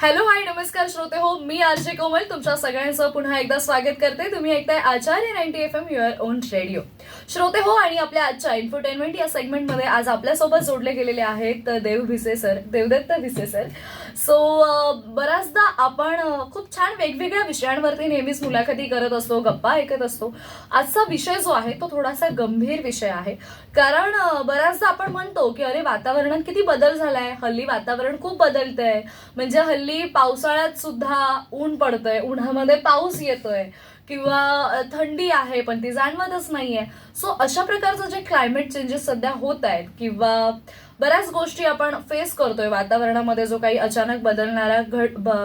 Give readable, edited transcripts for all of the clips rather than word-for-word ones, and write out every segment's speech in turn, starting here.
Hello hi नमस्कार श्रोते हो, मी आरजे कोमल तुमच्या सगळ्यांचं पुन्हा एकदा स्वागत करते. तुम्ही ऐकताय आचार्य 90 FM युअर ओन रेडिओ. श्रोते हो, आणि आपल्या आजच्या इन्फोटेनमेंट या सेगमेंटमध्ये आज आपल्यासोबत जोडले गेलेले आहेत Dev Bhise sir, Devdatta Bhise sir. So बऱ्याचदा आपण खूप छान वेगवेगळ्या विषयांवरती नेहमीच मुलाखती करत असतो, गप्पा ऐकत असतो. आजचा विषय जो आहे तो थोडासा गंभीर विषय आहे, कारण बऱ्याचदा आपण म्हणतो की अरे वातावरणात किती बदल झालाय, हल्ली वातावरण खूप बदलतंय. म्हणजे हल्ली पावसाळ्यात सुद्धा ऊन पडतंय, उन्हामध्ये पाऊस येतोय, किंवा थंडी आहे पण ती जाणवतच नाहीये. सो अशा प्रकारचं जे क्लायमेट चेंजेस सध्या होत आहेत, किंवा बऱ्याच गोष्टी आपण फेस करतोय वातावरणामध्ये, जो काही अचानक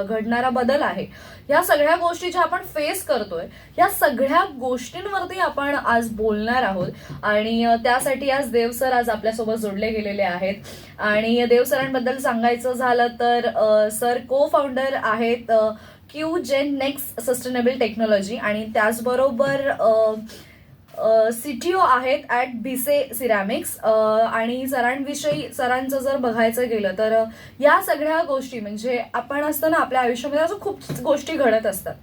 घडणारा बदल आहे, या सगळ्या गोष्टी ज्या आपण फेस करतोय, या सगळ्या गोष्टींवरती आपण आज बोलणार आहोत. आणि त्यासाठी आज देव सर आज आपल्यासोबत जोडले गेलेले आहेत. आणि देव सरांबद्दल सांगायचं झालं तर सर को फाउंडर आहेत क्यूजेन नेक्स्ट सस्टेनेबल टेक्नॉलॉजी, आणि त्याचबरोबर CTO आहेत ॲट भिसे सिरॅमिक्स. आणि सरांचं जर बघायचं गेलं तर या सगळ्या गोष्टी, म्हणजे आपण असताना आपल्या आयुष्यामध्ये असं खूप गोष्टी घडत असतात,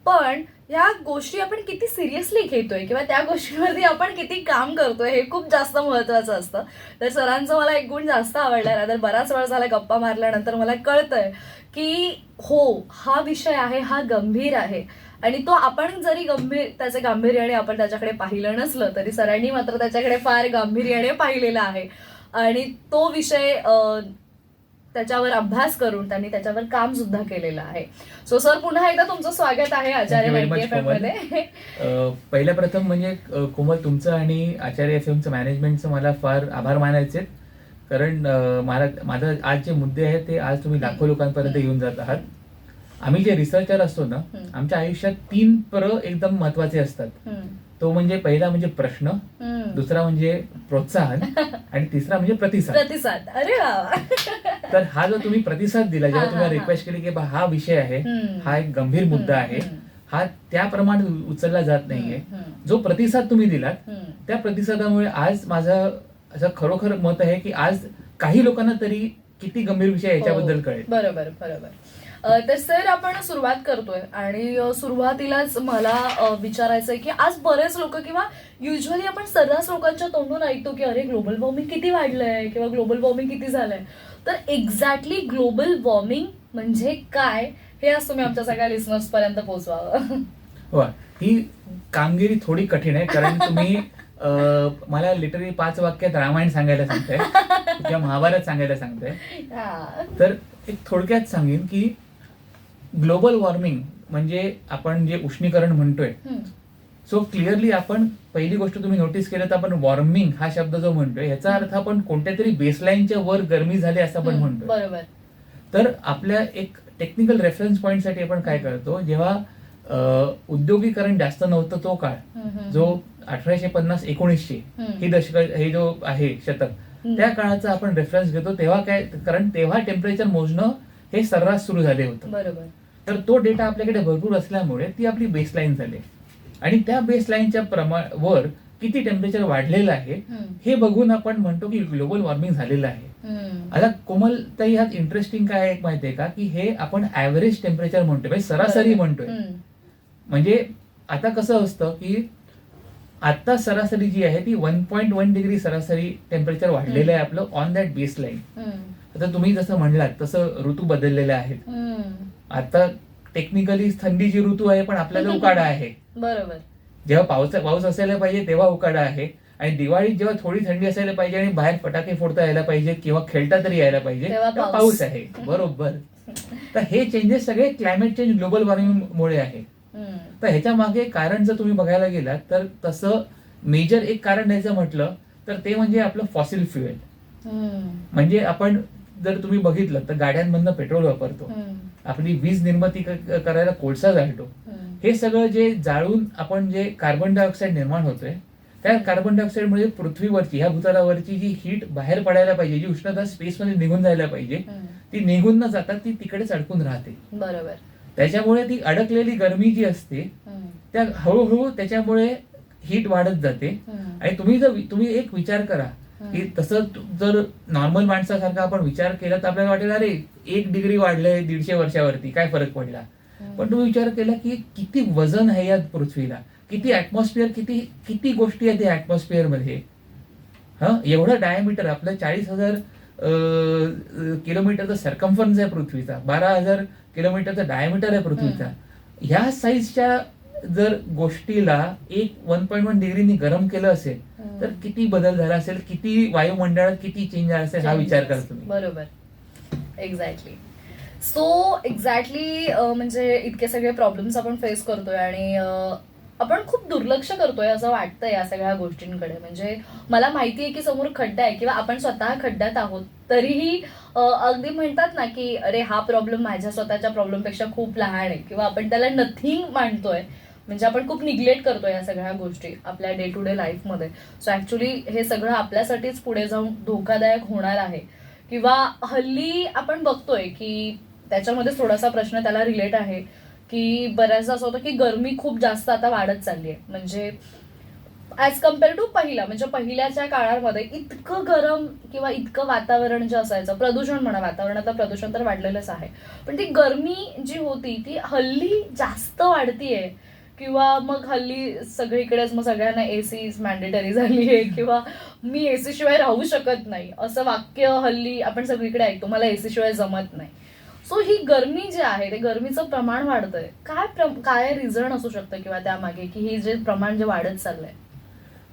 पण या गोष्टी आपण किती सिरियसली घेतोय किंवा त्या गोष्टींवरती आपण किती काम करतोय हे खूप जास्त महत्वाचं असतं. तर सरांचं मला एक गुण जास्त आवडला, तर बराच वेळ झाला गप्पा मारल्यानंतर मला कळतंय की हो, हा विषय आहे, हा गंभीर आहे. आणि तो आपण जरी त्याचे गांभीर्याने आपण त्याच्याकडे पाहिलं नसलं तरी सरांनी मात्र त्याच्याकडे फार गांभीर्याने पाहिलेला आहे. आणि तो विषय त्याच्यावर अभ्यास करून त्यांनी त्याच्यावर काम सुद्धा केलेलं आहे. सो सर, पुन्हा एकदा तुमचं स्वागत आहे आचार्य 90 FM मध्ये. पहिल्या प्रथम म्हणजे कोमल, तुमचं आणि आचार्य FM मॅनेजमेंटचं मला फार आभार मानायचे, कारण माझं आज जे मुद्दे आहेत ते आज तुम्ही लाखो लोकांपर्यंत घेऊन जात आहात. आम्ही जे रिसर्चर असतो ना, आमच्या आयुष्यात 3 एकदम महत्वाचे असतात. तो म्हणजे पहिला म्हणजे प्रश्न, दुसरा म्हणजे प्रोत्साहन, आणि तिसरा म्हणजे प्रतिसाद. अरे वा. तर हा जो तुम्ही प्रतिसाद दिला, जेव्हा तुम्हाला रिक्वेस्ट केली की हा विषय आहे, हा एक गंभीर मुद्दा आहे, हा त्याप्रमाणे उचलला जात नाहीये, जो प्रतिसाद तुम्ही दिलात त्या प्रतिसादामुळे आज माझं असं खरोखर मत आहे की आज काही लोकांना तरी किती गंभीर विषय याच्याबद्दल कळेल. बरोबर बरोबर. तर सर, आपण सुरुवात करतोय, आणि सुरुवातीलाच मला विचारायचंय की आज बरेच लोक, किंवा युजली आपण सर्रास लोकांच्या तोंडून ऐकतो की अरे ग्लोबल वॉर्मिंग किती वाढलंय किंवा ग्लोबल वॉर्मिंग किती झालंय. तर एक्झॅक्टली ग्लोबल वॉर्मिंग म्हणजे काय, हे आज तुम्ही आमच्या सगळ्या लिसनर्स पर्यंत पोहोचवावं. हो, ही कामगिरी थोडी कठीण आहे, कारण तुम्ही मला लिटरली 5 वाक्यात रामायण सांगायला सांगताय किंवा महाभारत सांगायला सांगताय. तर एक थोडक्यात सांगेन की ग्लोबल वॉर्मिंग म्हणजे आपण जे उष्णीकरण म्हणतोय, सो क्लिअरली आपण पहिली गोष्ट तुम्ही नोटीस केलं तर आपण वॉर्मिंग हा शब्द जो म्हणतोय याचा अर्थ आपण कोणत्या तरी बेसलाईनच्या वर गरमी झाली असं आपण म्हणतोय. बरोबर. तर आपल्या एक टेक्निकल रेफरन्स पॉइंटसाठी आपण काय करतो, जेव्हा उद्योगीकरण जास्त नव्हतं तो काळ, जो 1850-1900 ही दशक, हे जो आहे शतक, त्या काळाचा आपण रेफरन्स घेतो. तेव्हा काय, कारण तेव्हा टेम्परेचर मोजणं हे सर्रास सुरू झाले होतं. बरोबर. तर तो डेटा आपल्याकडे भरपूर असल्यामुळे ती आपली बेसलाईन झाली, आणि त्या बेसलाईनच्या वर किती टेम्परेचर वाढलेलं आहे हे बघून आपण म्हणतो की ग्लोबल वॉर्मिंग झालेलं आहे. आता कोमल ताई, ह्यात इंटरेस्टिंग काय आहे माहितीये का, की हे आपण ऍव्हरेज टेम्परेचर म्हणतोय, म्हणजे सरासरी म्हणतोय. म्हणजे आता कसं असतं की आता सरासरी जी आहे ती 1.1 डिग्री सरासरी टेम्परेचर वाढलेलं आहे आपलं ऑन दॅट बेस लाईन. आता तुम्ही जसं म्हणलात तसं ऋतू बदललेले आहेत. आता टेक्निकली थंडीची ऋतू आहे, पण आपल्याला उकाडा आहे. बरोबर. जेव्हा पाऊस असायला पाहिजे तेव्हा उकाडा आहे, आणि दिवाळीत जेव्हा थोडी थंडी असायला पाहिजे आणि बाहेर फटाके फोडता यायला पाहिजे किंवा खेळता तरी यायला पाहिजे, तेव्हा पाऊस आहे. बरोबर. तर हे चेंजेस सगळे क्लायमेट चेंज, ग्लोबल वॉर्मिंग मुळे आहे. तर ह्याच्या मागे कारण जर तुम्ही बघायला गेलात तर तसं मेजर एक कारण द्यायचं म्हटलं तर ते म्हणजे आपलं फॉसिल फ्युएल. म्हणजे आपण जर तुम्ही बघितलं तर गाड्यांमधनं पेट्रोल वापरतो, आपली वीज निर्मिती करायला कोळसा जाळतो. हे सगळं जे जाळून आपण जे कार्बन डायऑक्साईड निर्माण होतोय, त्या कार्बन डायऑक्साईडमुळे पृथ्वीवरची, ह्या भूतलावरची जी हीट बाहेर पडायला पाहिजे, जी उष्णता स्पेसमध्ये निघून जायला पाहिजे, ती निघून न जाता ती तिकडेच अडकून राहते. बरोबर. त्याच्यामुळे ती अडकलेली गरमी जी असते त्या हळूहळू त्याच्यामुळे हीट वाढत जाते. आणि तुम्ही एक विचार करा की तसं जर नॉर्मल माणसासारखा आपण विचार केला तर आपल्याला वाटेल अरे 1 डिग्री वाढलंय 150 वर्षावरती काय फरक पडला. पण तुम्ही विचार केला की किती वजन आहे या पृथ्वीला, किती ऍटमॉस्फिअर, किती किती गोष्टी आहेत या ऍटमॉस्फिअर मध्ये. एवढं डायमीटर आपलं 40,000 किलोमीटरचा सर्कम्फरन्स आहे पृथ्वीचा, 12,000 किलोमीटरचा डायमीटर आहे पृथ्वीचा. ह्या साईजच्या जर गोष्टीला 1.1 डिग्रीनी गरम केलं असेल तर किती बदल झाला असेल, किती वायुमंडळात किती चेंज झाला असेल हा विचार करा तुम्ही. बरोबर, एक्झॅक्टली. सो एक्झॅक्टली म्हणजे इतके सगळे प्रॉब्लेम्स आपण फेस करतोय आणि आपण खूप दुर्लक्ष करतोय असं वाटतं या सगळ्या गोष्टींकडे. म्हणजे मला माहिती आहे की समोर खड्डा आहे किंवा आपण स्वतः खड्ड्यात आहोत, तरीही अगदी म्हणतात ना की अरे हा प्रॉब्लेम माझ्या स्वतःच्या प्रॉब्लेमपेक्षा खूप लहान आहे किंवा आपण त्याला नथिंग मानतोय. म्हणजे आपण खूप निग्लेक्ट करतोय या सगळ्या गोष्टी आपल्या डे टू डे लाईफमध्ये. सो ऍक्च्युली हे सगळं आपल्यासाठीच पुढे जाऊन धोकादायक होणार आहे. किंवा हल्ली आपण बघतोय की त्याच्यामध्ये थोडासा प्रश्न त्याला रिलेट आहे की बऱ्याचदा असं होतं की गरमी खूप जास्त आता वाढत चालली आहे. म्हणजे ऍज कम्पेअर टू म्हणजे पहिल्याच्या काळामध्ये इतकं गरम किंवा इतकं वातावरण जे असायचं, प्रदूषण म्हणा, वातावरणातलं प्रदूषण तर वाढलेलंच आहे, पण ती गरमी जी होती ती हल्ली जास्त वाढतीये. किंवा मग हल्ली सगळीकडेच मग सगळ्यांना एसी मॅन्डेटरी झाली आहे किंवा मी एसी शिवाय राहू शकत नाही असं वाक्य हल्ली आपण सगळीकडे ऐकतो, मला एसी शिवाय जमत नाही. सो ही गरमी जी आहे ते गरमीचं प्रमाण वाढतंय. काय रिझन असू शकतं किंवा त्यामागे की हे जे प्रमाण जे वाढत चाललंय?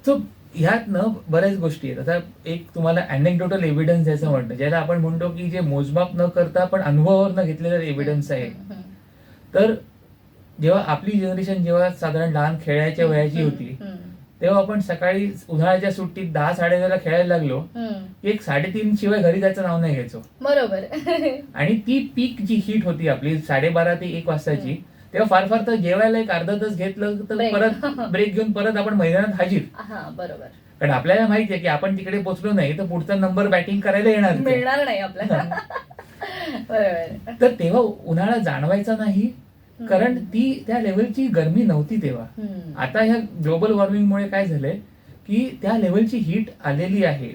सो ह्यात ना बऱ्याच गोष्टी आहेत. आता एक तुम्हाला अनेक्डोटल एव्हिडन्स याचं म्हणणं, ज्याला आपण म्हणतो की जे मोजमाप न करता पण अनुभवावर न घेतलेलं एव्हिडन्स आहे. तर जेव्हा आपली जनरेशन जेव्हा साधारण लहान खेळायच्या वयाची होती तेव्हा आपण सकाळी उन्हाळ्याच्या सुट्टीत 10-10:30 खेळायला लागलो की 3:30 शिवाय घरी जायचं नाव नाही घ्यायचो. बरोबर. आणि ती पीक जी हीट होती आपली 12:30 ते 1 वाजताची, तेव्हा फार फार तर जेवायला एक अर्धा तास घेतलं तर परत ब्रेक घेऊन परत आपण मैदानात हजीर. बरोबर. कारण आपल्याला माहिती आहे की आपण तिकडे पोहोचलो नाही तर पुढचा नंबर बॅटिंग करायला मिळणार नाही आपल्याला. बरोबर. तर तेव्हा उन्हाळा जाणवायचा नाही कारण ती त्या लेवलची गरमी नव्हती तेव्हा. आता ह्या ग्लोबल वॉर्मिंगमुळे काय झालंय की त्या लेवलची हीट आलेली आहे.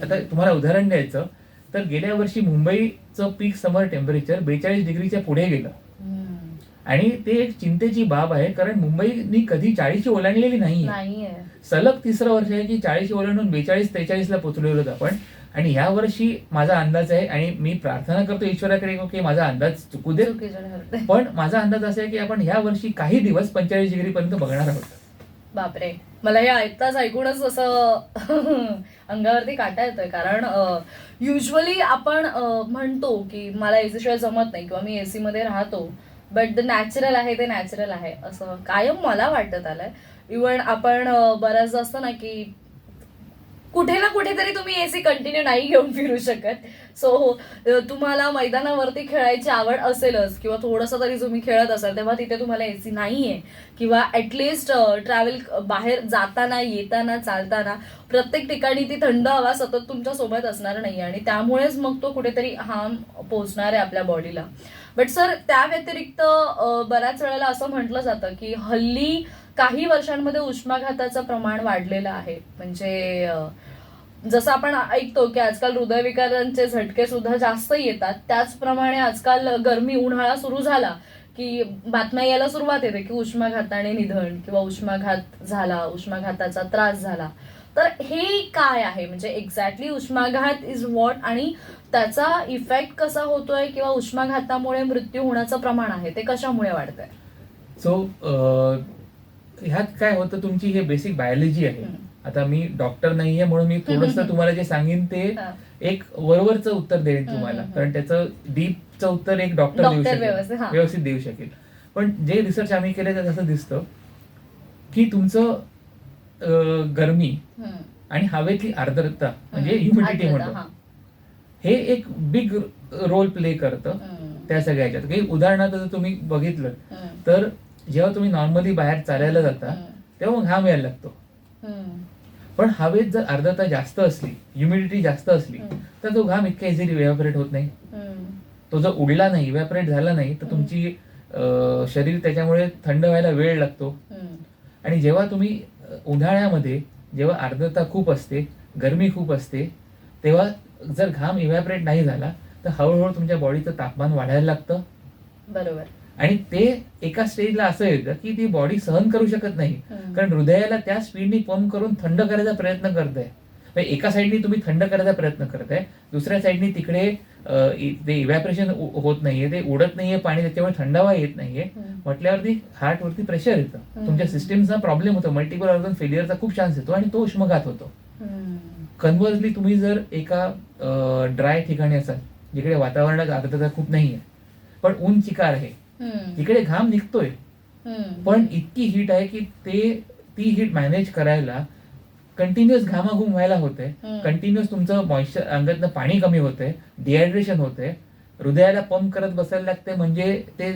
आता तुम्हाला उदाहरण द्यायचं तर गेल्या वर्षी मुंबईचं पीक समर टेम्परेचर 42 डिग्रीच्या पुढे गेलं. आणि ते एक चिंतेची बाब आहे कारण मुंबईनी कधी 40 ओलांडलेली नाहीये. सलग 3रं वर्ष आहे की 40 ओलांडून 42-43 पोहोचलेलो आपण. आणि या वर्षी माझा अंदाज आहे आणि मी प्रार्थना करतो ईश्वराकडे की माझा अंदाज चुकू दे, पण माझा अंदाज असा आहे की आपण ह्या वर्षी काही दिवस 45 डिग्री पर्यंत बघणार आहोत. बापरे, मला हे ऐकूनच असं अंगावरती काटा येतोय. कारण युजली आपण म्हणतो की मला एसी शिवाय जमत नाही किंवा मी एसी मध्ये राहतो, बट द नॅचरल आहे ते नॅचरल आहे असं कायम मला वाटत आलंय. इव्हन आपण बऱ्याचदा असतं ना की कुठे ना कुठेतरी तुम्ही एसी कंटिन्यू नाही घेऊन फिरू शकत. सो तुम्हाला मैदानावरती खेळायची आवड असेलच किंवा थोडंसं तरी तुम्ही खेळत असाल तेव्हा तिथे तुम्हाला एसी नाहीये किंवा ऍटलिस्ट ट्रॅव्हल बाहेर जाताना येताना चालताना प्रत्येक ठिकाणी ती थंड हवा सतत तुमच्या सोबत असणार नाही आणि त्यामुळेच मग तो कुठेतरी हार्म पोहोचणार आहे आपल्या बॉडीला. बट सर, त्या व्यतिरिक्त बऱ्याच वेळेला असं म्हटलं जातं की हल्ली काही वर्षांमध्ये उष्माघाताचं प्रमाण वाढलेलं आहे. म्हणजे जसं आपण ऐकतो की आजकाल हृदयविकारांचे झटके सुद्धा जास्त येतात, त्याचप्रमाणे आजकाल गरमी उन्हाळा सुरू झाला की बातम्या यायला सुरुवात येते की उष्माघाताने निधन किंवा उष्माघात झाला, उष्माघाताचा त्रास झाला. तर हे काय आहे, म्हणजे एक्झॅक्टली उष्माघात इज व्हॉट आणि त्याचा इफेक्ट कसा होतोय किंवा उष्माघातामुळे मृत्यू होण्याचं प्रमाण आहे ते कशामुळे वाढतंय? सो ह्यात काय होतं, तुमची हे बेसिक बायोलॉजी आहे. आता मी डॉक्टर नाहीये म्हणून मी थोडंसं तुम्हाला जे सांगेन ते एक वरवरचं उत्तर देईन तुम्हाला, कारण त्याचं डीपचं उत्तर एक डॉक्टर देऊ शकेल, व्यवस्थित देऊ शकेल. पण जे रिसर्च आम्ही केले तर असं दिसतं की तुमचं गरमी आणि हवेतली आर्द्रता म्हणजे ह्युमिडिटी म्हणतो, हे एक बिग रोल प्ले करतं त्या सगळ्या ह्याच्यात. काही उदाहरणार्थ जर तुम्ही बघितलं तर जेव्हा तुम्ही नॉर्मली बाहेर चालायला जाता तेव्हा मग घाम यायला लागतो. पण हवेत जर आर्द्रता जास्त असली, ह्युमिडिटी जास्त असली तर तो घाम इतका इझिली इव्हॅपोरेट होत नाही. तो जर उडला नाही, इव्हॅपोरेट झाला नाही तर तुमची शरीर त्याच्यामुळे थंड व्हायला वेळ लागतो. आणि जेव्हा तुम्ही उन्हाळ्यामध्ये जेव्हा आर्द्रता खूप असते गरमी खूप असते, तेव्हा जर घाम इव्हॅपरेट नाही झाला तर हळूहळू तुमच्या बॉडीचं तापमान वाढायला लागतं. बरोबर. आणि ते एका स्टेजला असं येतं की ती बॉडी सहन करू शकत नाही, कारण हृदयाला त्या स्पीडनी पंप करून थंड करायचा प्रयत्न करताय. एका साईडनी तुम्ही थंड करायचा प्रयत्न करताय, दुसऱ्या साईडनी तिकडे ते इव्हॅपरेशन होत नाहीये, ते उडत नाहीये पाणी, त्याच्यामुळे थंडावा येत नाहीये. म्हटल्यावरती हार्टवरती प्रेशर येतं, तुमच्या सिस्टीमचा प्रॉब्लेम होतो, मल्टिपल ऑर्गन फेलियरचा खूप चान्स येतो आणि तो उष्माघात होतो. कन्व्हर्सली तुम्ही जर एका ड्राय ठिकाणी असाल जिकडे वातावरणात आर्द्रता खूप नाहीये पण ऊन चिकार आहे, तिकडे घाम निघतोय पण इतकी हीट आहे की ती हीट मॅनेज करायला कंटिन्युअस घामाघूम व्हायला होते, कंटिन्युअस तुमचं मॉइश्चर अंगातनं पाणी कमी होतंय, डिहायड्रेशन होते, हृदयाला पंप करत बसायला लागते, म्हणजे ते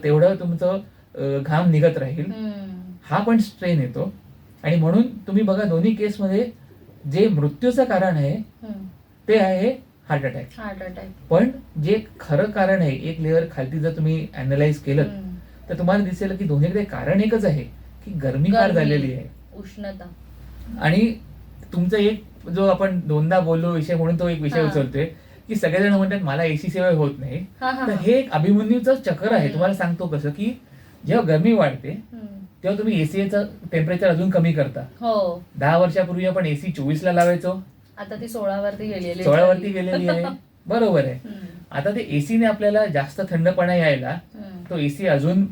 तेवढं तुमचं घाम निघत राहील, हा पण स्ट्रेन येतो. आणि म्हणून तुम्ही बघा दोन्ही केसमध्ये जे मृत्यूचं कारण आहे ते आहे हार्ट अटॅक. पण जे खरं कारण आहे एक लेअर खालती जर तुम्ही अॅनलाइज केलं तर तुम्हाला दिसेल की दोन्हीकडे कारण एकच आहे की गरमी फार झालेली आहे, उष्णता. आणि तुमचं एक जो आपण दोनदा बोललो विषय म्हणून तो एक विषय उचलतोय की सगळेजण म्हणतात मला एसी शिवाय होत नाही. तर हे एक अभिमन्यूचं चक्र आहे. तुम्हाला सांगतो कसं की जेव्हा गरमी वाढते तेव्हा तुम्ही एसीचं टेम्परेचर अजून कमी करता. 10 वर्षापूर्वी आपण एसी 24 ला लावायचो, आता ती 16 वरती गेलेली आहे. बरोबर आहे. आता ते एसीने आपल्याला जास्त थंडपणा यायला तो एसी अजून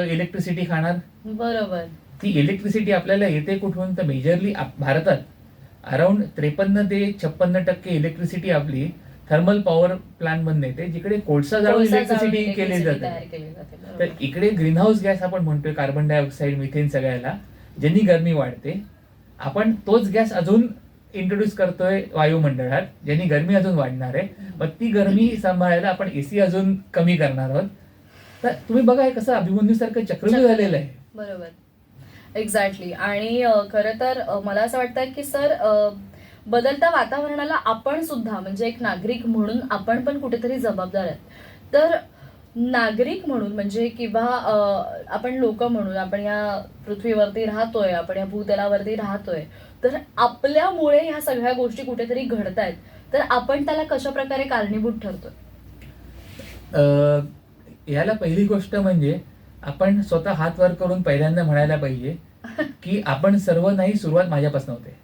इलेक्ट्रिसिटी खाणार. बरोबर. ती इलेक्ट्रिसिटी आपल्याला येते कुठून, तर मेजरली भारतात अराउंड 53 ते 56% इलेक्ट्रिसिटी आपली थर्मल पॉवर प्लांट मधून येते, जिकडे कोळसा जाळून इलेक्ट्रिसिटी केली जाते. तर इकडे ग्रीन हाऊस गॅस आपण म्हणतोय, कार्बन डायऑक्साईड, मिथेन, सगळ्याला ज्यांनी गरमी वाढते, आपण तोच गॅस अजून इंट्रोड्यूस करतोय वायुमंडळात, ज्यांनी गरमी अजून वाढणार आहे. मग ती गरमी सांभाळायला आपण एसी अजून कमी करणार आहोत. तर तुम्ही बघा हे कसं अभिमन्यूसारखं चक्रव्यूह झालेलं आहे. बरोबर, एक्झॅक्टली. आणि खरं तर मला असं वाटतं की सर बदलत्या वातावरणाला आपण सुद्धा म्हणजे एक नागरिक म्हणून आपण पण कुठेतरी जबाबदार आहेत. तर नागरिक म्हणून म्हणजे किंवा आपण लोक म्हणून आपण या पृथ्वीवरती राहतोय, आपण या भूतलावरती राहतोय, तर आपल्यामुळे ह्या सगळ्या गोष्टी कुठेतरी घडतायत, तर आपण त्याला कशा प्रकारे कारणीभूत ठरतोय? याला पहिली गोष्ट म्हणजे आपण स्वतः हात वर करून पहिल्यांदा म्हणायला पाहिजे की आपण सर्व नाही, सुरुवात माझ्यापासून होते.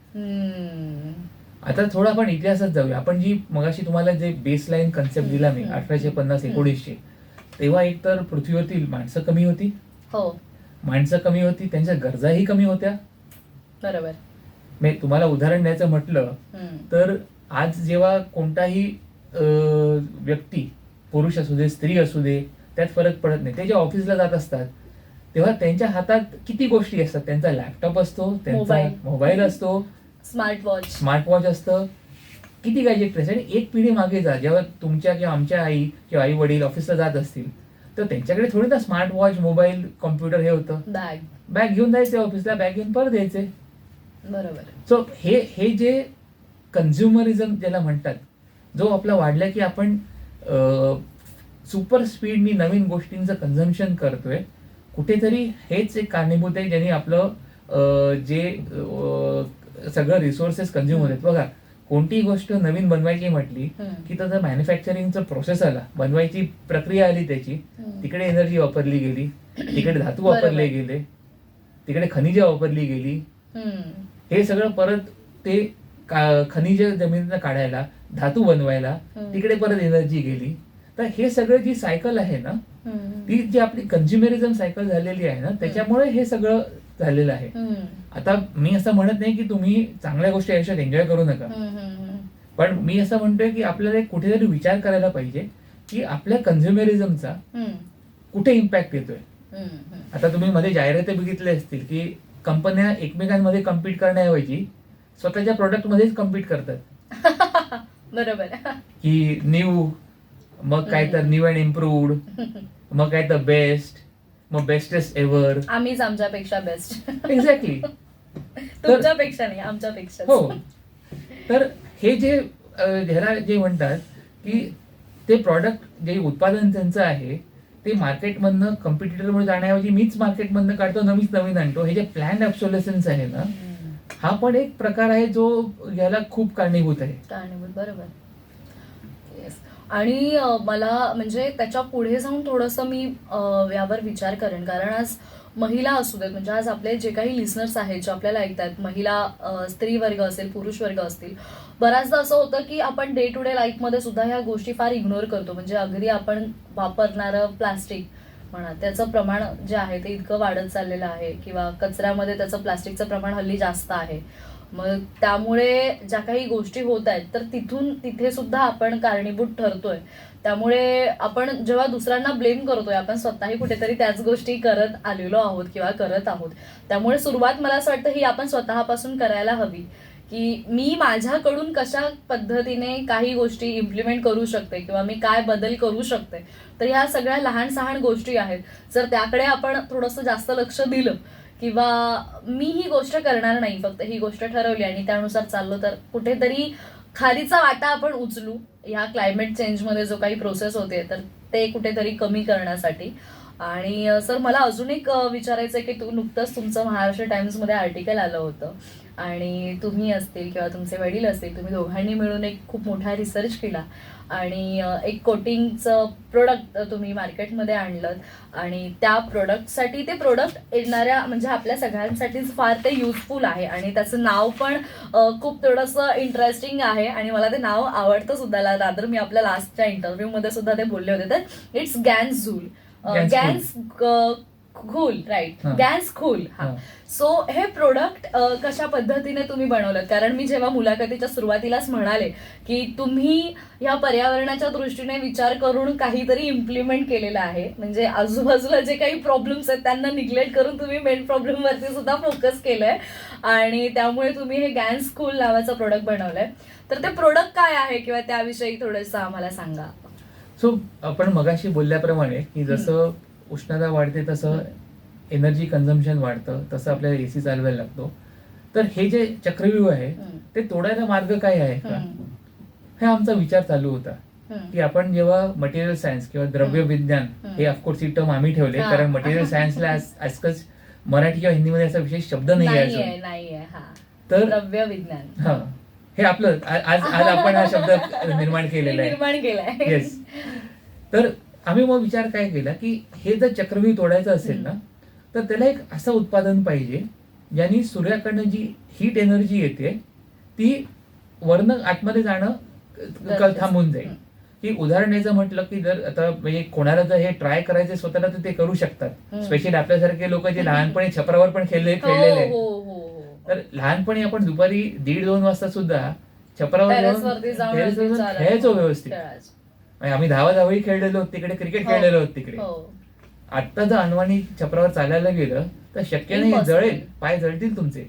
आता थोडं आपण इतिहासात जाऊया. आपण जी मगाशी तुम्हाला जे बेसलाईन कन्सेप्ट दिला मी 1850-1900, तेव्हा एकतर पृथ्वीवरती माणसं कमी होती, माणसं कमी होती, त्यांच्या गरजाही कमी होत्या. बरोबर. मी तुम्हाला उदाहरण द्यायचं म्हटलं तर आज जेव्हा कोणताही व्यक्ती, पुरुष असू दे स्त्री असू दे, त्यात फरक पडत नाही, ते जेव्हा ऑफिसला जात असतात तेव्हा त्यांच्या हातात किती गोष्टी असतात. त्यांचा लॅपटॉप असतो, त्यांचा मोबाईल असतो, स्मार्ट वॉच असतं, किती गॅजेट असतं. आणि एक पिढी मागे जा, जेव्हा तुमच्या किंवा आमच्या आई किंवा आई वडील ऑफिसला जात असतील तर त्यांच्याकडे थोडी ना स्मार्ट वॉच, मोबाईल, कॉम्प्युटर हे होतं. बॅग घेऊन जायचे ऑफिसला, बॅग घेऊन परत यायचे. बरोबर. सो हे जे कन्झ्युमरिझम ज्याला म्हणतात, जो आपला वाढला की आपण सुपर स्पीडनी नवीन गोष्टींचं कन्झम्पशन करतोय, कुठेतरी हेच एक कारणीभूत आहे ज्यांनी आपलं जे सगळं रिसोर्सेस कन्झ्युम होतात. बघा, कोणतीही गोष्ट नवीन बनवायची म्हटली की त्याचं मॅन्युफॅक्चरिंगचं प्रोसेस आला, बनवायची प्रक्रिया आली, त्याची तिकडे एनर्जी वापरली गेली, तिकडे धातू वापरले गेले, तिकडे खनिजे वापरली गेली. हे सगळं परत ते खनिज जमिनीतनं काढायला, धातू बनवायला तिकडे परत एनर्जी गेली. तर हे सगळं जी सायकल आहे ना, ती जी आपली कन्झ्युमरिझम सायकल झालेली आहे ना, त्याच्यामुळे हे सगळं झालेलं आहे. आता मी असं म्हणत नाही की तुम्ही चांगल्या गोष्टी आयुष्यात एन्जॉय करू नका, पण मी असं म्हणतोय की आपल्याला कुठेतरी विचार करायला पाहिजे की आपल्या कन्झ्युमरिझमचा कुठे इम्पॅक्ट येतोय. आता तुम्ही मध्ये जाहिराती बघितले असतील की कंपन्या एकमेकांमध्ये कम्पीट करण्याऐवजी स्वतःच्या प्रोडक्ट मध्येच कम्पीट करतात. बरोबर. की न्यू, मग काय तर न्यू अँड इम्प्रूव्ड, मग काय तर बेस्ट, मग बेस्टेस्ट एव्हर, आम्हीच आमच्यापेक्षा बेस्ट. एक्झॅक्टली. तुमच्यापेक्षा नाही, आमच्यापेक्षा. हो. तर हे जे ह्याला जे म्हणतात की ते प्रॉडक्ट जे उत्पादन त्यांचं आहे ते मार्केटमधनं कॉम्पिटिटरमध्ये जाण्याऐवजी मीच मार्केटमधनं काढतो, नवीन आणतो, हे जे प्लॅन ऑब्सोलेसन्स आहे ना, हा पण एक प्रकार आहे जो याला खूप कारणीभूत आहे. बरोबर. आणि मला म्हणजे त्याच्या पुढे जाऊन थोडंसं मी यावर विचार करेन, कारण आज महिला असू देत, म्हणजे आज आपले जे काही लिसनर्स आहेत जे आपल्याला ऐकतात, महिला स्त्री वर्ग असेल, पुरुष वर्ग असतील, बऱ्याचदा असं होतं की आपण डे टू डे लाईफमध्ये सुद्धा ह्या गोष्टी फार इग्नोर करतो. म्हणजे अगदी आपण वापरणारं प्लास्टिक म्हणा, त्याचं प्रमाण जे आहे ते इतकं वाढत चाललेलं आहे, किंवा कचऱ्यामध्ये त्याचं प्लास्टिकचं प्रमाण हल्ली जास्त आहे. मग त्यामुळे ज्या काही गोष्टी होत आहेत तर तिथे सुद्धा आपण कारणीभूत ठरतोय. त्यामुळे आपण जेव्हा दुसऱ्यांना ब्लेम करतोय, आपण स्वतःही कुठेतरी त्याच गोष्टी करत आलेलो आहोत किंवा करत आहोत. त्यामुळे सुरुवात मला असं वाटतं ही आपण स्वतःपासून करायला हवी, की मी माझ्याकडून कशा पद्धतीने काही गोष्टी इम्प्लिमेंट करू शकते किंवा मी काय बदल करू शकते. तर ह्या सगळ्या लहान सहान गोष्टी आहेत, जर त्याकडे आपण थोडंसं जास्त लक्ष दिलं किंवा मी ही गोष्ट करणार नाही, फक्त ही गोष्ट ठरवली आणि त्यानुसार चाललो, तर कुठेतरी खारीचा वाटा आपण उचलू ह्या क्लायमेट चेंजमध्ये जो काही प्रोसेस होते तर ते कुठेतरी कमी करण्यासाठी. आणि सर मला अजून एक विचारायचं आहे की नुकतंच तुमचं महाराष्ट्र टाइम्समध्ये आर्टिकल आलं होतं आणि तुम्ही असतील किंवा तुमचे वडील असतील, तुम्ही दोघांनी मिळून एक खूप मोठा रिसर्च केला आणि एक कोटिंगचं प्रोडक्ट तुम्ही मार्केटमध्ये आणलं आणि त्या प्रोडक्टसाठी ते प्रोडक्ट येणाऱ्या म्हणजे आपल्या सगळ्यांसाठीच फार ते युजफुल आहे आणि त्याचं नाव पण खूप थोडंसं इंटरेस्टिंग आहे आणि मला ते नाव आवडतं सुद्धा. रादर मी आपल्या लास्टच्या इंटरव्ह्यूमध्ये सुद्धा ते बोलले होते, तर इट्स गॅन्झूल, गॅन्स खूल, राईट, गॅन्स खूल. हा, सो हे प्रोडक्ट कशा पद्धतीने तुम्ही बनवलं? कारण मी जेव्हा मुलाखतीच्या सुरुवातीलाच म्हणाले की तुम्ही या पर्यावरणाच्या दृष्टीने विचार करून काहीतरी इम्प्लिमेंट केलेलं आहे, म्हणजे आजूबाजूला जे काही प्रॉब्लेम्स आहेत त्यांना निग्लेक्ट करून तुम्ही मेन प्रॉब्लेम वरती सुद्धा फोकस केलंय आणि त्यामुळे तुम्ही हे गॅन्स खूल नावाचं प्रोडक्ट बनवलंय. तर ते प्रोडक्ट काय आहे किंवा त्याविषयी थोडंसं आम्हाला सांगा. सो आपण मगाशी बोलल्याप्रमाणे की जसं उष्णता वाढते तसं एनर्जी कन्झम्पशन वाढतं, तसं आपल्याला एसी चालवायला लागतो. तर हे जे चक्रव्यूह आहे ते तोडायला मार्ग काय आहे का, हे आमचा विचार चालू होता. की आपण जेव्हा मटेरियल सायन्स किंवा द्रव्य विज्ञान, हे ऑफकोर्स ही टर्म आम्ही ठेवले कारण मटेरियल सायन्सला आजकाल मराठी किंवा हिंदीमध्ये असा विशेष शब्द नाही आहे. तर द्रव्य विज्ञान, हा, हे आपलं आज आपण हा शब्द निर्माण केलेला आहे. येस. तर आम्ही मग विचार काय केला की हे जर चक्रव्यूह तोडायचं असेल ना, तर त्याला एक असं उत्पादन पाहिजे ज्याने सूर्याकडनं जी हीट एनर्जी येते ती वरनं आतमध्ये जाणं थांबून जाईल. की उदाहरण द्यायचं म्हटलं की जर आता म्हणजे कोणाला जर हे ट्राय करायचे स्वतःला तर ते करू शकतात. स्पेशली आपल्यासारखे लोक जे लहानपणी छपरावर पण खेळलेले आहेत. तर लहानपणी आपण दुपारी 1:30-2 वाजता सुद्धा छपरावर खेळायचो व्यवस्थित. आम्ही धावाधावही खेळलेलो आहोत तिकडे, क्रिकेट खेळलेलो आहोत तिकडे. आता जर अनवाणी छपरावर चालायला गेलं तर शक्य नाही, जळेल, पाय जळतील तुमचे,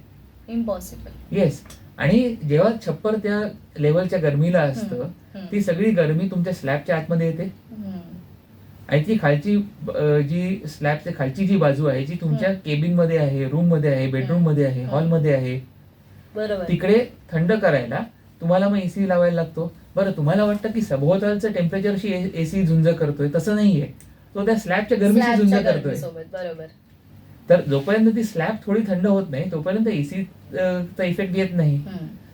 इम्पॉसिबल. येस. आणि जेव्हा छप्पर त्या लेवलच्या गरमीला असतं ती सगळी गरमी तुमच्या स्लॅबच्या आतमध्ये येते आणि ती खालची जी स्लॅबच्या खालची जी बाजू आहे जी तुमच्या केबिन मध्ये आहे, रूम मध्ये आहे, बेडरूम मध्ये आहे, हॉल मध्ये आहे, तिकडे थंड करायला तुम्हाला मग एसी लावायला लागतो. बरं, तुम्हाला वाटतं की सभोवतालचं टेम्परेचरशी एसी झुंज करतोय, तसं नाहीये, तो त्या स्लॅबच्या गरमीशी झुंज करतोय. बरोबर. तर जोपर्यंत ती स्लॅब थोडी थंड होत नाही तोपर्यंत एसीचा इफेक्ट येत नाही.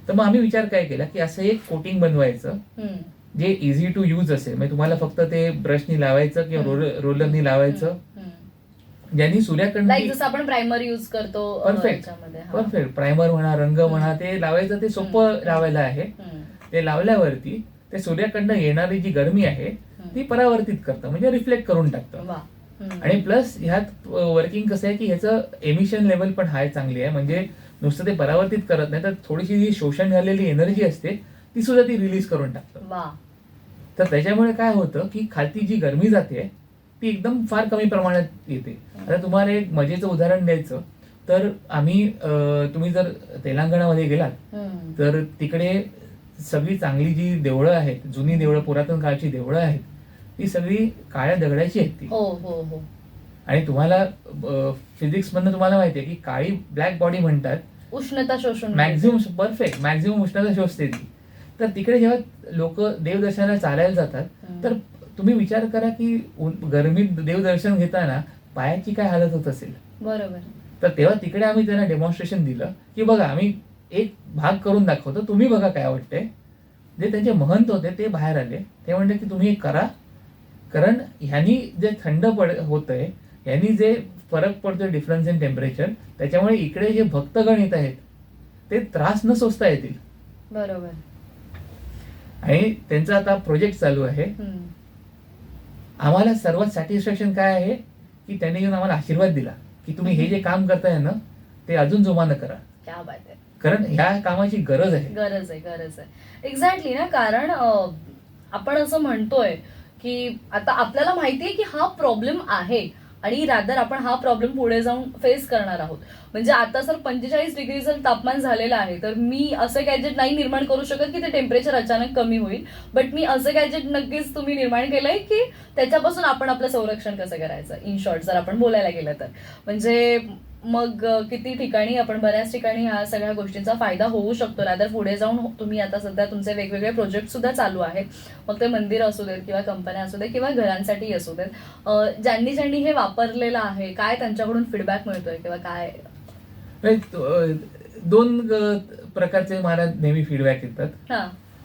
तर मग आम्ही विचार काय केला की असं एक कोटिंग बनवायचं जे इझी टू यूज असेल, म्हणजे तुम्हाला फक्त ते ब्रशनी लावायचं किंवा रोलरनी लावायचं, ज्यांनी सूर्याकडनं जसं आपण प्रायमर यूज करतो. परफेक्ट प्रायमर म्हणा, रंग म्हणा, ते लावायचं, ते सोपं लावायला आहे. ते लावल्यावरती ते सूर्याकडनं येणारी जी गरमी आहे ती परावर्तित करतं, म्हणजे रिफ्लेक्ट करून टाकतं. आणि प्लस ह्यात वर्किंग कसं आहे की ह्याचं एमिशन लेवल पण हाय चांगली आहे, म्हणजे नुसतं ते परावर्तित करत नाही तर थोडीशी जी शोषण झालेली एनर्जी असते ती सुद्धा ती रिलीज करून टाकतं. तर त्याच्यामुळे काय होतं की खालती जी गरमी जाते ती एकदम फार कमी प्रमाणात येते. आता तुम्हाला एक मजेचं उदाहरण द्यायचं तर आम्ही तुम्ही जर तेलंगणामध्ये गेलात तर तिकडे सगळी चांगली जी देवळं आहेत, जुनी देवळं, पुरातन काळची देवळं आहेत, ती सगळी काळ्या दगडाची आहेत ती. आणि तुम्हाला फिजिक्स मधनं तुम्हाला माहितीये की काळी ब्लॅक बॉडी म्हणतात, उष्णता शोषण मॅक्झिमम परफेक्ट मॅक्झिमम उष्णता शोषते ती. तर तिकडे जेव्हा लोक देवदर्शनाला चालायला जातात तर तुम्ही विचार करा की गरमीत देवदर्शन घेताना पायाची काय हालत होत असेल. बरोबर. तर तेव्हा तिकडे आम्ही त्यांना डेमॉन्स्ट्रेशन दिलं की बघा आम्ही एक भाग करून दाखवतो, तुम्ही बघा काय वाटतंय. जे त्यांचे महंत होते ते बाहेर आले, ते म्हणले की तुम्ही हे करा, कारण ह्यानी जे थंड होतंय, ह्यानी जे फरक पडतोय डिफरन्स इन टेम्परेचर, त्याच्यामुळे इकडे जे भक्तगण येत आहेत ते त्रास न सोसता येतील. बरोबर. आणि त्यांचा आता प्रोजेक्ट चालू आहे. आम्हाला सर्वात सॅटिस्फॅक्शन काय आहे की त्यांनी येऊन आम्हाला आशीर्वाद दिला की तुम्ही हे जे काम करताय ना ते अजून जोमानं करा. क्या बात आहे. कारण ह्या कामाची गरज आहे. गरज आहे एक्झॅक्टली ना. कारण आपण असं म्हणतोय की आता आपल्याला माहितीये की हा प्रॉब्लेम आहे आणि रादर आपण हा प्रॉब्लेम पुढे जाऊन फेस करणार आहोत. म्हणजे आता जर 45 डिग्री जर तापमान झालेलं आहे तर मी असं गॅजेट नाही निर्माण करू शकत की ते टेम्परेचर अचानक कमी होईल. बट मी असं गॅजेट नक्कीच तुम्ही निर्माण केलंय की त्याच्यापासून आपण आपलं संरक्षण कसं करायचं. इन शॉर्ट जर आपण बोलायला गेलं तर म्हणजे मग किती ठिकाणी आपण बऱ्याच ठिकाणी ह्या सगळ्या गोष्टींचा फायदा होऊ शकतो. रादर पुढे जाऊन तुम्ही आता सध्या तुमचे वेगवेगळे प्रोजेक्ट सुद्धा चालू आहेत, मग ते मंदिर असू देत किंवा कंपन्या असू देत किंवा घरांसाठी असू देत. ज्यांनी हे वापरलेलं आहे काय त्यांच्याकडून फीडबॅक मिळतोय किंवा काय? दोन प्रकारचे मला नेहमी फीडबॅक येतात.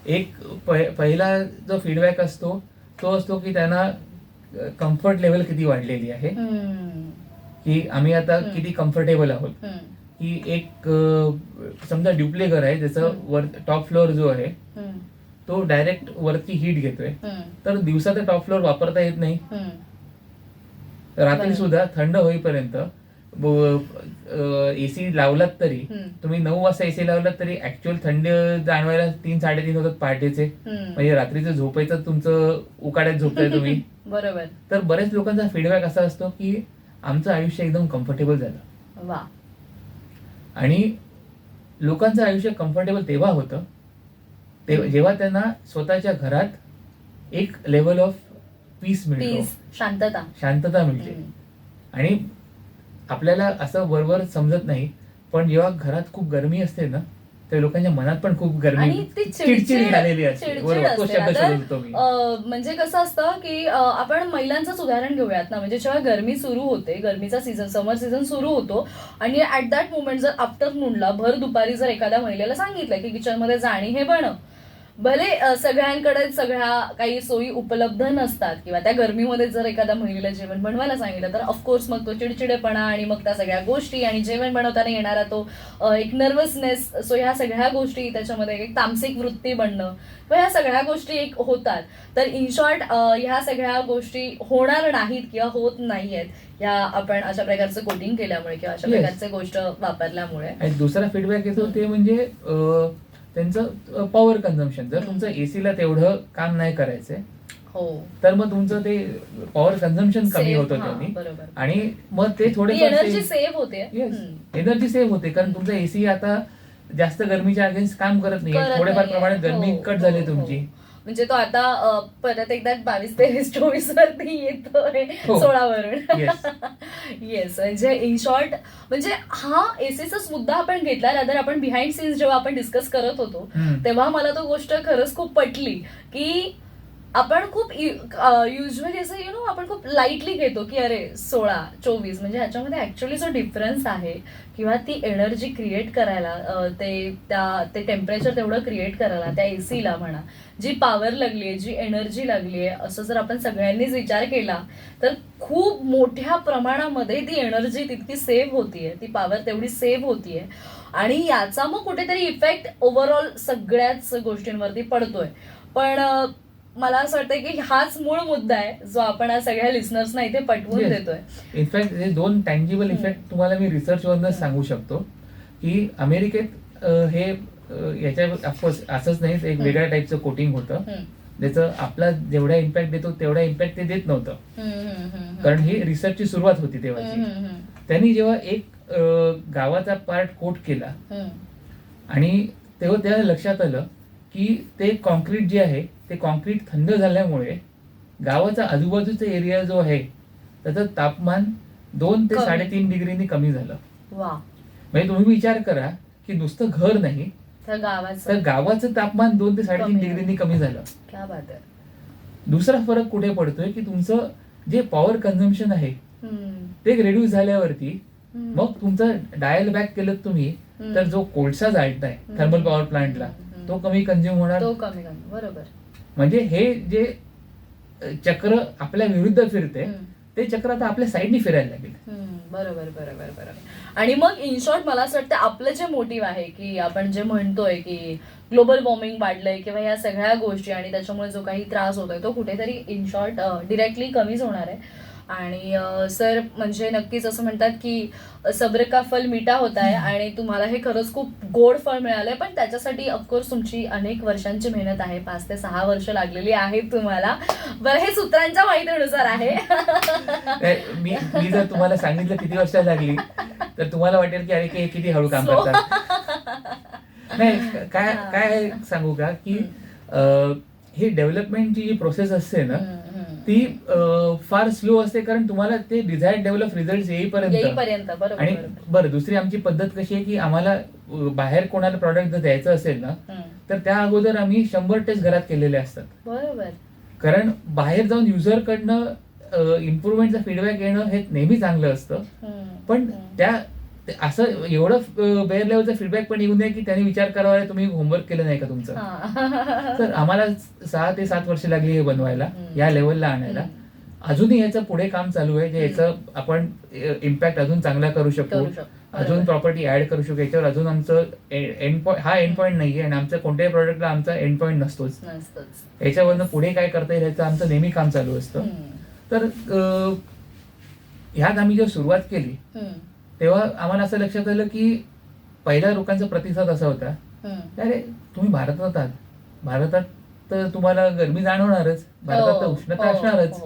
एक पहिला जो फीडबॅक असतो तो असतो की त्यांना कम्फर्ट लेवल किती वाढलेली आहे, की आम्ही आता किती कम्फर्टेबल आहोत. की एक समजा ड्युप्ले घर आहे ज्याचं वर टॉप फ्लोअर जो आहे तो डायरेक्ट वरती हीट घेतोय, तर दिवसा तर टॉप फ्लोअर वापरता येत नाही. रात्री सुद्धा थंड होईपर्यंत एसी लावलात तरी तुम्ही 9 वाजता एसी लावलात तरी ऍक्च्युअल थंड जाणवायला 3-3:30 होतात पहाटेचे. म्हणजे रात्रीचं झोपायचं तुमचं उकाड्यात झोपताय तुम्ही. बरोबर. तर बऱ्याच लोकांचा फीडबॅक असा असतो की आमचं आयुष्य एकदम कम्फर्टेबल झालं. वा. आणि लोकांचं आयुष्य कम्फर्टेबल तेव्हा होतं जेव्हा त्यांना स्वतःच्या घरात एक लेवल ऑफ पीस मिळतो, शांतता मिळते. आणि आपल्याला असं वरवर समजत नाही पण जेव्हा घरात खूप गरमी असते ना त्या लोकांच्या मनात पण खूप गरमी चिडचिड झालेली असते. बरोबर, तो शब्द शोधतो मी. म्हणजे कसं असतं की आपण महिलांचंच उदाहरण घेऊयात ना. म्हणजे जेव्हा गरमी सुरू होते, गरमीचा सीझन समर सीझन सुरू होतो आणि ऍट दॅट मोमेंट जर आफ्टरनूनला भर दुपारी जर एखाद्या महिलेला सांगितलं की किचनमध्ये जाणी हे बनव, भले सगळ्यांकडे सगळ्या काही सोयी उपलब्ध नसतात किंवा त्या गरमीमध्ये जर एखाद्या महिलेला जेवण बनवायला सांगितलं तर ऑफकोर्स मग तो चिडचिडेपणा आणि मग त्या सगळ्या गोष्टी आणि जेवण बनवताना येणारा तो एक नर्वसनेस, सो ह्या सगळ्या गोष्टी त्याच्यामध्ये एक तामसिक वृत्ती बनणं ह्या सगळ्या गोष्टी एक होतात. तर इन शॉर्ट ह्या सगळ्या गोष्टी होणार नाहीत किंवा होत नाहीयेत ह्या आपण अशा प्रकारचं कोटिंग केल्यामुळे किंवा अशा प्रकारचे गोष्ट वापरल्यामुळे. दुसरा फीडबॅक येतो ते म्हणजे त्यांचं पॉवर कन्झम्पशन. जर तुमचं एसीला तेवढं काम नाही करायचंय तर मग तुमचं ते पॉवर कन्झम्पशन कमी होतं त्यांनी आणि मग ते थोडे एनर्जी सेव्ह होते. कारण तुमचं एसी आता जास्त गरमीच्या अगेन्स्ट काम करत नाही, थोडेफार प्रमाणात गरमी कट झाली तुमची. म्हणजे तो आता परत एकदा 22-23-24 वरती येतोय 16 वरून. येस. म्हणजे इन शॉर्ट म्हणजे हा एसीचाच मुद्दा आपण घेतला. रादर आपण बिहाइंड सीन्स जेव्हा आपण डिस्कस करत होतो तेव्हा मला तो गोष्ट खरंच खूप पटली की आपण खूप युजली असं आपण खूप लाईटली घेतो की अरे 16-24 म्हणजे ह्याच्यामध्ये ऍक्च्युअली जो डिफरन्स आहे किंवा ती एनर्जी क्रिएट करायला ते टेम्परेचर तेवढं क्रिएट करायला त्या एसीला म्हणा जी पॉवर लागलीये, जी एनर्जी लागलीये, असं जर आपण सगळ्यांनीच विचार केला तर खूप मोठ्या प्रमाणामध्ये ती एनर्जी तितकी सेव्ह होतीये, ती पॉवर तेवढी सेव्ह होतीये आणि याचा मग कुठेतरी इफेक्ट ओव्हरऑल सगळ्याच गोष्टींवरती पडतोय. पण मला असं वाटतं की हाच मूळ मुद्दा आहे जो आपण सगळ्या लिस्नर्सना इथे पटवून देतोय. इनफॅक्ट हे 2 टँजिबल इफेक्ट तुम्हाला मी रिसर्च वरनं सांगू शकतो की अमेरिकेत हे याच्या ऑफकोर्स असंच नाही, एक वेगळ्या टाईपचं कोटिंग होतं ज्याचं आपला जेवढा इम्पॅक्ट देतो तेवढा इम्पॅक्ट ते देत नव्हतं. कारण ही रिसर्चची सुरुवात होती तेव्हाची. त्यांनी जेव्हा एक गावाचा पार्ट कोट केला आणि तेव्हा त्याला लक्षात आलं की ते कॉन्क्रीट जे आहे ते कॉन्क्रीट थंड झाल्यामुळे गावाचा आजूबाजूचा एरिया जो आहे त्याचं तापमान 2 ते 3.5 डिग्रीनी कमी झालं. म्हणजे तुम्ही विचार करा की नुसतं घर नाही तर गावाचं तापमान 2 ते 3.5 डिग्रीनी कमी झालं. क्या बात आहे. दुसरा फरक कुठे पडतोय की तुमचं जे पॉवर कन्झम्पशन आहे ते रिड्यूस झाल्यावरती मग तुमचं डायल बॅक केलं तुम्ही तर जो कोळसा जाळताय थर्मल पॉवर प्लांटला तो कमी कंझ्युम होणार, तो कमी बरोबर. म्हणजे हे जे चक्र आपल्या विरुद्ध फिरते ते चक्र आता आपल्या साईडनी फिरायला लागेल. बरोबर बरोबर बरोबर. आणि मग इन शॉर्ट मला असं वाटतं आपलं जे मोटिव्ह आहे की आपण जे म्हणतोय की ग्लोबल वॉर्मिंग वाढलंय किंवा या सगळ्या गोष्टी आणि त्याच्यामुळे जो काही त्रास होतोय तो कुठेतरी इन शॉर्ट डिरेक्टली कमीच होणार आहे. आणि सर म्हणजे नक्कीच असं म्हणतात की सब्र का फल मीठा होता आहे आणि तुम्हाला हे खरंच खूप गोड फळ मिळालंय, पण त्याच्यासाठी ऑफकोर्स तुमची अनेक वर्षांची मेहनत आहे, 5 ते 6 वर्ष लागलेली आहेत तुम्हाला. बरं, हे सूत्रांच्या माहितीनुसार आहे. मी जर तुम्हाला सांगितलं किती वर्ष लागली तर तुम्हाला वाटेल की अरे किती हळू काम करतात. नाही, काय सांगू का की ही डेव्हलपमेंटची जी प्रोसेस असते ना ती फार स्लो असते, कारण तुम्हाला ते डिझायर्ड डेव्हलप रिझल्ट येईपर्यंत. आणि बरं, दुसरी आमची पद्धत कशी आहे की आम्हाला बाहेर कोणाला प्रॉडक्ट जर द्यायचं असेल ना तर त्या अगोदर आम्ही 100 टेस्ट घरात केलेले असतात. बरोबर. कारण बाहेर जाऊन युजर कडनं इम्प्रुव्हमेंटचा फीडबॅक येणं हे नेहमी चांगलं असतं, पण त्या असं एवढं बेअर लेवलचा फीडबॅक पण येऊ नये की त्यांनी विचार करावा तुम्ही होमवर्क केलं नाही का तुमचं. तर आम्हाला 6 ते 7 वर्ष लागली हे बनवायला, या लेवलला आणायला. अजूनही याचं पुढे काम चालू आहे, जे याचं आपण इम्पॅक्ट अजून चांगला करू शकू, अजून प्रॉपर्टी ऍड करू शकू. याच्यावर अजून आमचं एंड पॉईंट नाहीये आणि आमचं कोणत्याही प्रोडक्टला आमचा एंड पॉईंट नसतोच. याच्यावरनं पुढे काय करता येईल याचं आमचं नेहमी काम चालू असतं. तर ह्यात आम्ही जेव्हा सुरुवात केली तेव्हा आम्हाला असं लक्षात आलं की पहिल्या लोकांचा प्रतिसाद असा होता, अरे तुम्ही भारतात आहात, भारतात तर तुम्हाला गरमी जाणवणारच, भारतात तर उष्णता असणारच.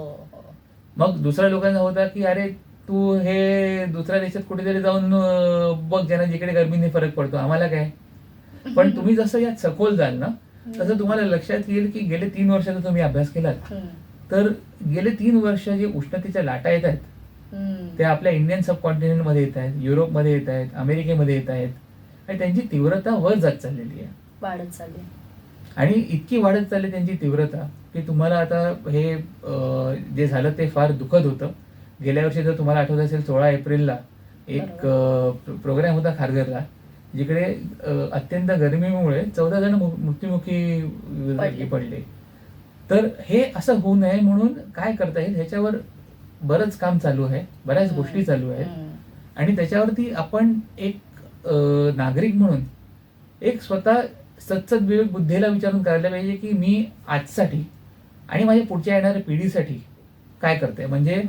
मग दुसऱ्या लोकांचा होता की अरे तू हे दुसऱ्या देशात कुठेतरी जाऊन बघ ज्यांना जिकडे गरमीने फरक पडतो, आम्हाला काय. पण तुम्ही जसं यात सखोल जाल ना तसं तुम्हाला लक्षात येईल की गेले 3 वर्षाचा तुम्ही अभ्यास केलात तर गेले 3 वर्ष जे उष्णतेच्या लाटा येत आहेत ते आपल्या इंडियन सब कॉन्टिनेंट मध्ये येत आहेत, युरोपमध्ये येत आहेत, अमेरिकेमध्ये येत आहेत आणि त्यांची तीव्रता वर जात चाललेली आहे, वाढत चालली. आणि इतकी वाढत चालली त्यांची तीव्रता की तुम्हाला आता हे जे झालं ते फार दुःखद होतं. गेल्या वर्षी जर तुम्हाला आठवत असेल 16 एप्रिलला एक प्रोग्राम होता खारघरला, जिकडे अत्यंत गरमीमुळे 14 जण मृत्युमुखी पडले. तर हे असं होऊ नये म्हणून काय करता येईल ह्याच्यावर बरंच काम चालू आहे, बऱ्याच गोष्टी चालू आहेत. आणि त्याच्यावरती आपण एक नागरिक म्हणून एक स्वतः सत्सद विवेक बुद्धीला विचारून करायला पाहिजे की मी आजसाठी आणि माझ्या पुढच्या येणाऱ्या पिढीसाठी काय करते. म्हणजे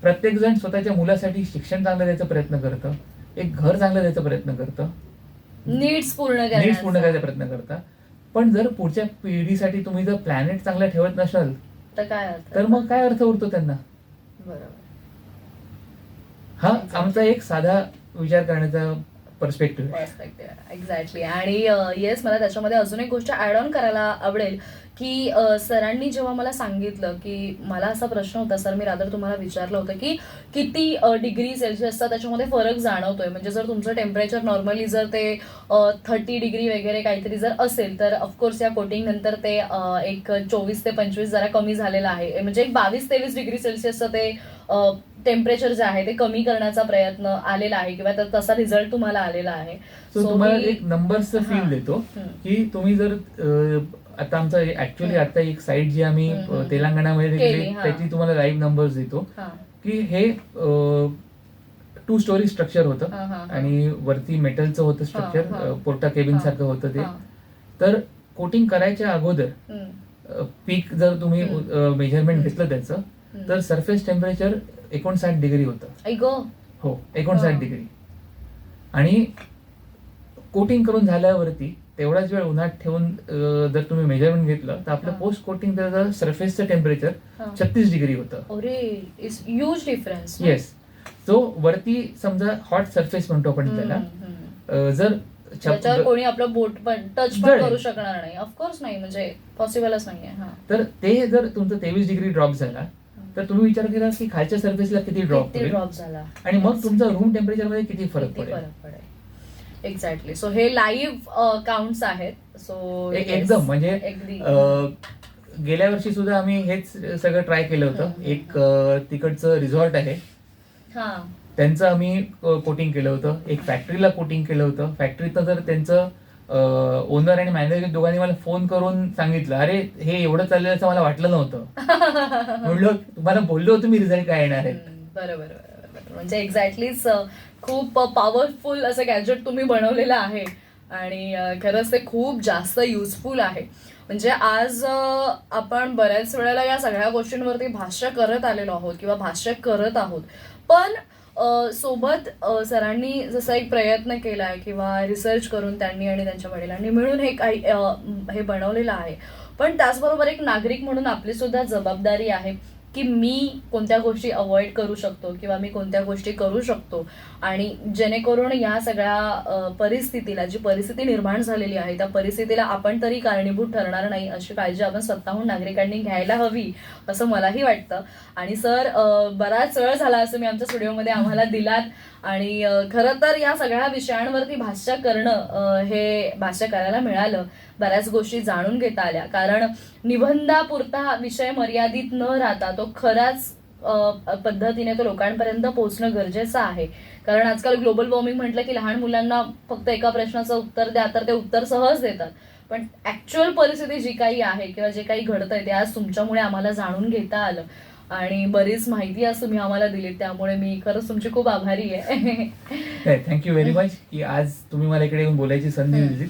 प्रत्येक जण स्वतःच्या मुलासाठी शिक्षण चांगलं द्यायचा प्रयत्न करतं, एक घर चांगलं द्यायचा प्रयत्न करतं, नीड्स पूर्ण करायचा प्रयत्न करता. पण जर पुढच्या पिढीसाठी तुम्ही जर प्लॅनेट चांगला ठेवत नसाल तर मग काय अर्थ उरतो त्यांना. हा आमचा एक साधा विचार करण्याचा पर्स्पेक्टिव्ह आहे. एक्झॅक्टली. आणि येस, मला त्याच्यामध्ये अजून एक गोष्ट ऍड ऑन करायला आवडेल की सरांनी जेव्हा मला सांगितलं की मला असा प्रश्न होता, सर मी रादर तुम्हाला विचारलं होतं की किती डिग्री सेल्सिअसचा त्याच्यामध्ये फरक जाणवतोय. म्हणजे जर तुमचं टेम्परेचर नॉर्मली जर ते 30 डिग्री वगैरे काहीतरी जर असेल तर ऑफकोर्स या कोटिंग नंतर ते एक 24 ते 25 जरा कमी झालेलं आहे. म्हणजे एक 22-23 डिग्री सेल्सिअसचं ते टेम्परेचर जे आहे ते कमी करण्याचा प्रयत्न आलेला आहे किंवा तसा रिझल्ट तुम्हाला आलेला आहे. सो तुम्हाला एक नंबरचं फील देतो की तुम्ही जर आता आमचं ऍक्च्युअली आता एक साईट जी आम्ही तेलंगणामध्ये केली त्याची तुम्हाला लाईव्ह नंबर्स देतो की हे 2 स्टोरी स्ट्रक्चर होतं आणि वरती मेटलचं होतं स्ट्रक्चर, पोर्टा केबिन सारखं होतं ते. तर कोटिंग करायच्या अगोदर पीक जर तुम्ही मेजरमेंट घेतलं त्याचं तर सरफेस टेम्परेचर 59 डिग्री होतं. हो, 59 डिग्री. आणि कोटिंग करून झाल्यावरती तेवढाच वेळ उन्हात ठेवून जर तुम्ही मेजरमेंट घेतलं तर आपलं पोस्ट कोटिंग सरफेसचं टेम्परेचर 36 डिग्री होतं. Huge difference. येस. सो वरती समजा हॉट सरफेस म्हणतो आपण त्याला, जर त्याच्यावर कोणी आपलं बोट पण टच पण करू शकणार नाही, ऑफकोर्स नाही, म्हणजे पॉसिबलच नाहीये. तर ते जर तुमचं 23 डिग्री ड्रॉप झाला तर तुम्ही विचार केला की खालच्या सरफेसला किती ड्रॉप झाला आणि मग तुमचा रूम टेम्परेचर मध्ये किती फरक पडेल. एक्झॅक्टली. सो हे लाईव्ह काउंट्स आहेत. सो एकदम म्हणजे गेल्या वर्षी सुद्धा आम्ही हेच सगळं ट्राय केलं होतं. एक तिकडचं रिसॉर्ट आहे हा त्यांचं आम्ही कोटिंग केलं होतं, एक फॅक्टरीला कोटिंग केलं होतं. फॅक्टरीतनं तर त्यांचं ओनर आणि मॅनेजर दोघांनी मला फोन करून सांगितलं, अरे हे एवढं चाललेलं असं मला वाटलं नव्हतं. म्हणलं तुम्हाला बोललो होतो मी रिझल्ट काय येणार आहे. बरोबर बरोबर. म्हणजे एक्झॅक्टलीच खूप पॉवरफुल असं गॅजेट तुम्ही बनवलेलं आहे आणि खरंच ते खूप जास्त युजफुल आहे. म्हणजे आज आपण बऱ्याच वेळेला या सगळ्या गोष्टींवरती भाष्य करत आलेलो आहोत किंवा भाष्य करत आहोत, पण सोबत सरांनी जसा एक प्रयत्न केलाय किंवा रिसर्च करून त्यांनी आणि त्यांच्या वडिलांनी मिळून हे काही हे बनवलेलं आहे. पण त्याचबरोबर एक नागरिक म्हणून आपली सुद्धा जबाबदारी आहे की मी कोणत्या गोष्टी अवॉइड करू शकतो किंवा मी कोणत्या गोष्टी करू शकतो, आणि जेणेकरून या सगळ्या परिस्थितीला, जी परिस्थिती निर्माण झालेली आहे त्या परिस्थितीला आपण तरी कारणीभूत ठरणार नाही अशी काळजी आपण स्वतःहून नागरिकांनी घ्यायला हवी असं मलाही वाटतं. आणि सर, बराच वेळ झाला असं मी आमच्या स्टुडिओमध्ये आम्हाला दिलात, आणि खरं तर या सगळ्या विषयांवरती भाष्य करणं, हे भाष्य करायला मिळालं, बऱ्याच गोष्टी जाणून घेता आल्या. कारण निबंधापुरता विषय मर्यादित न राहता तो खराच पद्धतीने तो लोकांपर्यंत पोहोचणं गरजेचं आहे. कारण आजकाल ग्लोबल वॉर्मिंग म्हटलं की लहान मुलांना फक्त एका प्रश्नाचं उत्तर द्या तर ते उत्तर सहज देतात, पण ऍक्च्युअल परिस्थिती जी काही आहे किंवा जे काही घडतंय ते आज तुमच्यामुळे आम्हाला जाणून घेता आलं आणि बरीच माहिती आज तुम्ही आम्हाला दिली, त्यामुळे मी खरंच तुमची खूप आभारी आहे. थँक्यू व्हेरी मच की आज तुम्ही मला इकडे येऊन बोलायची संधी दिली.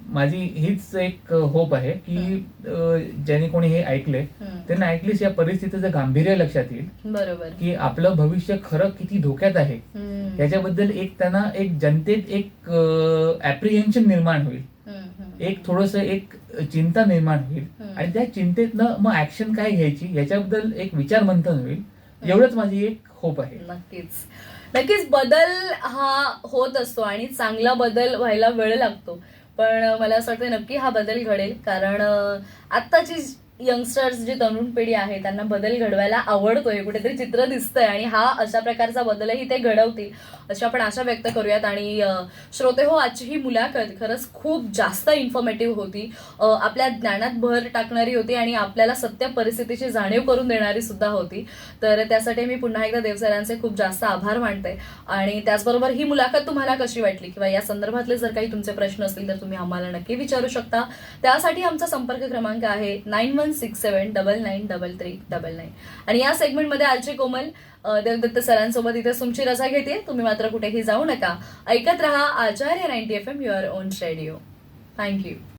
माझी हीच एक होप आहे की ज्यांनी कोणी हे ऐकले त्यांना ऍटलिस्ट या परिस्थितीचं गांभीर्य लक्षात येईल. बरोबर. की आपलं भविष्य खरं किती धोक्यात आहे याच्याबद्दल एक त्यांना एक जनतेत एक ऍप्रिहेन्शन निर्माण होईल, एक थोडस एक चिंता निर्माण होईल, आणि त्या चिंतेतनं मग ऍक्शन काय घ्यायची याच्याबद्दल एक विचार मंथन होईल. एवढंच माझी एक होप आहे. नक्कीच नक्कीच. बदल हा होत असतो आणि चांगला बदल व्हायला वेळ लागतो, पण मला असं वाटतं नक्की हा बदल घडेल. कारण आत्ताची यंगस्टर्स, जी तरुण पिढी आहे, त्यांना बदल घडवायला आवडतोय, कुठेतरी चित्र दिसतंय, आणि हा अशा प्रकारचा बदलही ते घडवतील अशी आपण आशा व्यक्त करूयात. आणि श्रोते हो, आजची ही मुलाखत खरंच खूप जास्त इन्फॉर्मेटिव्ह होती, आपल्या ज्ञानात भर टाकणारी होती आणि आपल्याला सत्य परिस्थितीची जाणीव करून देणारी सुद्धा होती. तर त्यासाठी मी पुन्हा एकदा देवसरांचे खूप जास्त आभार मानते. आणि त्याचबरोबर ही मुलाखत तुम्हाला कशी वाटली किंवा या संदर्भातले जर काही तुमचे प्रश्न असतील तर तुम्ही आम्हाला नक्की विचारू शकता. त्यासाठी आमचा संपर्क क्रमांक आहे 9167993399. आणि या सेगमेंटमध्ये आजचे कोमल देवदत्त सरांसोबत इथे तुमची रजा घेते. तुम्ही मात्र कुठेही जाऊ नका, ऐकत रहा आचार्य 90 FM, your on radio. Thank you.